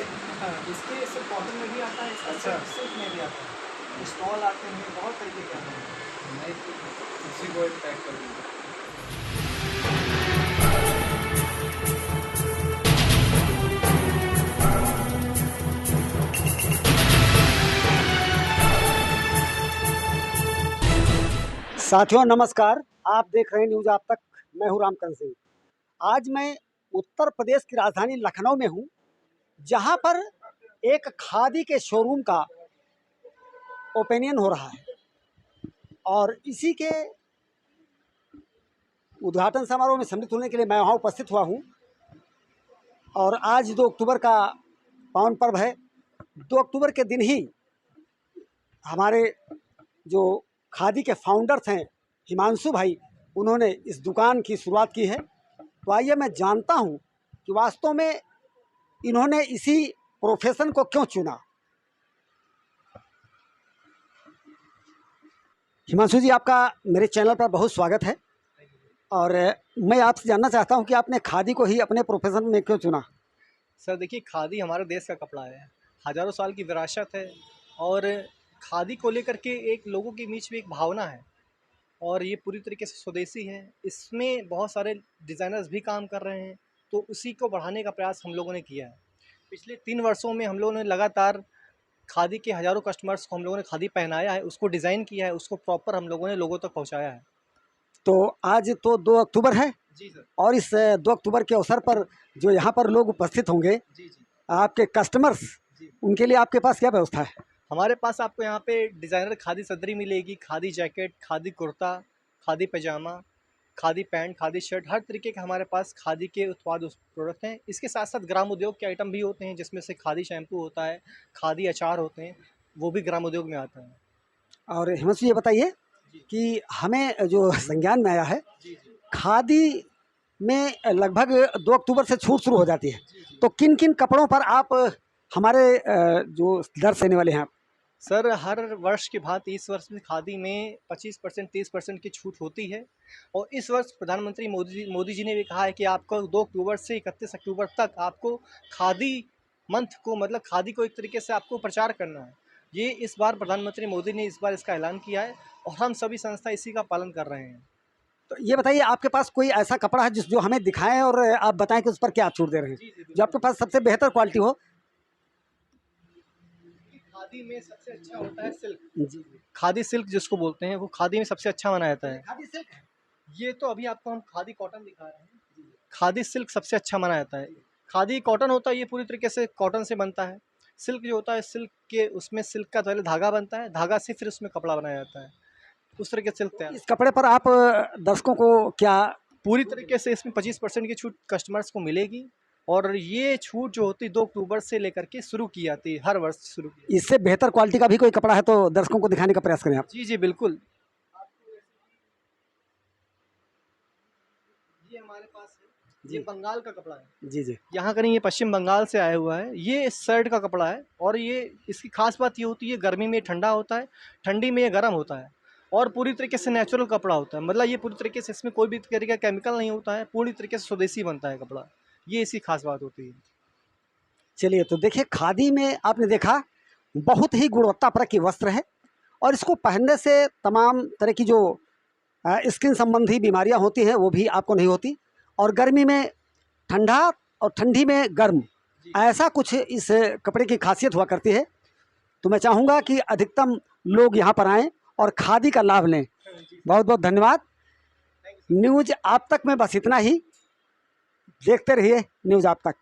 इसके सिर्फ कॉटन में भी आता है, इसका सिल्क में भी आता है, स्टॉल आते हैं, बहुत तरीके के आते हैं। नहीं तो उसी को एक पैक कर दीजिए। साथियों नमस्कार, आप देख रहे हैं न्यूज़ आप तक। मैं हूं रामकरण सिंह। आज मैं उत्तर प्रदेश की राजधानी लखनऊ में हूं, जहां पर एक खादी के शोरूम का ओपनिंग हो रहा है और इसी के उद्घाटन समारोह में सम्मिलित होने के लिए मैं वहां उपस्थित हुआ हूं। और आज 2 अक्टूबर का पावन पर्व है। 2 अक्टूबर के दिन ही हमारे जो खादी के फाउंडर्स हैं हिमांशु भाई, उन्होंने इस दुकान की शुरुआत की है। तो आइए मैं जानता हूं कि वास्तव में इन्होंने इसी प्रोफेशन को क्यों चुना। हिमांशु जी, आपका मेरे चैनल पर बहुत स्वागत है और मैं आपसे जानना चाहता हूं कि आपने खादी को ही अपने प्रोफेशन में क्यों चुना। सर देखिए, खादी हमारे देश का कपड़ा है, हज़ारों साल की विरासत है और खादी को लेकर के एक लोगों के बीच में एक भावना है और ये पूरी तरीके से स्वदेशी है। इसमें बहुत सारे डिज़ाइनर्स भी काम कर रहे हैं, तो उसी को बढ़ाने का प्रयास हम लोगों ने किया है। पिछले 3 वर्षों में हम लोगों ने लगातार खादी के हज़ारों कस्टमर्स को हम लोगों ने खादी पहनाया है, उसको डिज़ाइन किया है, उसको प्रॉपर हम लोगों ने लोगों तक पहुँचाया है। तो आज तो 2 अक्टूबर है जी सर। और इस 2 अक्टूबर के अवसर पर जो यहाँ पर लोग उपस्थित होंगे, जी जी आपके कस्टमर्स, जी। उनके लिए आपके पास क्या व्यवस्था है। हमारे पास आपको यहाँ पे डिज़ाइनर खादी सदरी मिलेगी, खादी जैकेट, खादी कुर्ता, खादी पैजामा, खादी पैंट, खादी शर्ट, हर तरीके के हमारे पास खादी के उत्पाद प्रोडक्ट हैं। इसके साथ साथ ग्राम उद्योग के आइटम भी होते हैं, जिसमें से खादी शैम्पू होता है, खादी अचार होते हैं, वो भी ग्राम उद्योग में आता है। और हिमांशु ये बताइए कि हमें जो संज्ञान में आया है, जी जी खादी में लगभग 2 अक्टूबर से छूट शुरू हो जाती है। तो किन किन कपड़ों पर आप हमारे जो दर्शक देने वाले हैं आप। सर, हर वर्ष की भांति इस वर्ष भी खादी में 25% 30% की छूट होती है और इस वर्ष प्रधानमंत्री मोदी जी ने भी कहा है कि आपको 2 अक्टूबर से 31 अक्टूबर तक आपको खादी मंथ को, मतलब खादी को एक तरीके से आपको प्रचार करना है। ये इस बार प्रधानमंत्री मोदी ने इस बार इसका ऐलान किया है और हम सभी संस्था इसी का पालन कर रहे हैं। तो ये बताइए, आपके पास कोई ऐसा कपड़ा है जो हमें दिखाएं और आप बताएं कि उस पर क्या छूट दे रहे हैं, जो आपके पास सबसे बेहतर क्वालिटी हो। खादी में सबसे अच्छा होता है सिल्क। जी, खादी सिल्क जिसको बोलते हैं, वो खादी में सबसे अच्छा माना जाता है। खादी सिल्क है। ये तो अभी आपको हम खादी कॉटन दिखा रहे हैं। खादी सिल्क सबसे अच्छा माना जाता है। खादी कॉटन होता है, ये पूरी तरीके से कॉटन से बनता है। सिल्क जो होता है, सिल्क के उसमें सिल्क का पहले धागा बनता है, धागा से फिर उसमें कपड़ा बनाया जाता है, उस तरह के सिल्क तैयार। इस कपड़े पर आप दर्शकों को क्या। पूरी तरीके से इसमें 25% की छूट कस्टमर्स को मिलेगी और ये छूट जो होती है 2 अक्टूबर से लेकर के शुरू की जाती है, हर वर्ष शुरू की। इससे बेहतर क्वालिटी का भी कोई कपड़ा है तो दर्शकों को दिखाने का प्रयास करें आप। जी जी बिल्कुल। ये हमारे पास है, ये बंगाल का कपड़ा है। जी जी। यहाँ का नहीं, ये पश्चिम बंगाल से आया हुआ है। ये शर्ट का कपड़ा है और ये इसकी खास बात ये होती है, गर्मी में ठंडा होता है, ठंडी में ये गर्म होता है और पूरी तरीके से नेचुरल कपड़ा होता है। मतलब ये पूरी तरीके से इसमें कोई भी तरीके का केमिकल नहीं होता है, पूरी तरीके से स्वदेशी बनता है कपड़ा। ये इसकी खास बात होती है। चलिए, तो देखिए, खादी में आपने देखा बहुत ही गुणवत्तापरक की वस्त्र है और इसको पहनने से तमाम तरह की जो स्किन संबंधी बीमारियां होती हैं वो भी आपको नहीं होती और गर्मी में ठंडा और ठंडी में गर्म, ऐसा कुछ इस कपड़े की खासियत हुआ करती है। तो मैं चाहूँगा कि अधिकतम लोग यहाँ पर आएँ और खादी का लाभ लें। बहुत बहुत धन्यवाद। न्यूज़ आप तक में बस इतना ही। देखते रहिए न्यूज़ आप तक।